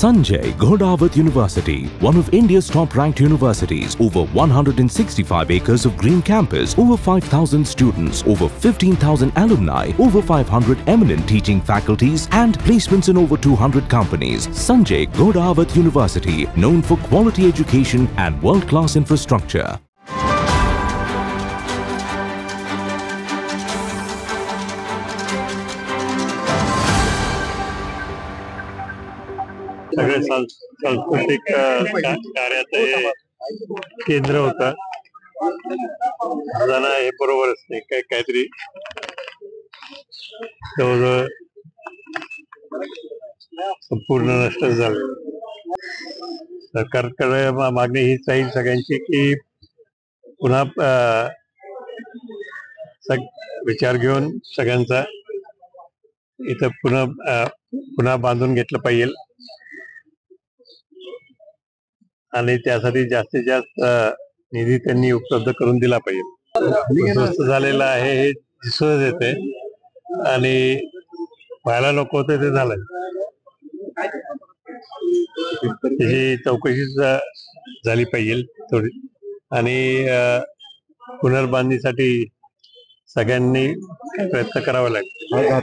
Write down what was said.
Sanjay Ghodawat University, one of India's top-ranked universities, over 165 acres of green campus, over 5,000 students, over 15,000 alumni, over 500 eminent teaching faculties and placements in over 200 companies. Sanjay Ghodawat University, known for quality education and world-class infrastructure. सगळे सांस्कृतिक कार्याचं हे केंद्र होतं. जरा हे बरोबरच नाही, काहीतरी जवळजवळ संपूर्ण नष्ट झालं. सरकारकडे मागणी हीच राहील सगळ्यांची की पुन्हा विचार घेऊन सगळ्यांचा इथं पुन्हा बांधून घेतलं पाहिजे आणि त्यासाठी जास्तीत जास्त निधी त्यांनी उपलब्ध करून दिला पाहिजे. स्वस्त झालेलं आहे हे दिसून येते आणि व्हायला नको होतं ते झालंय. त्याची चौकशी झाली पाहिजे थोडी आणि पुनर्बांधणीसाठी सगळ्यांनी प्रयत्न करावा लागेल.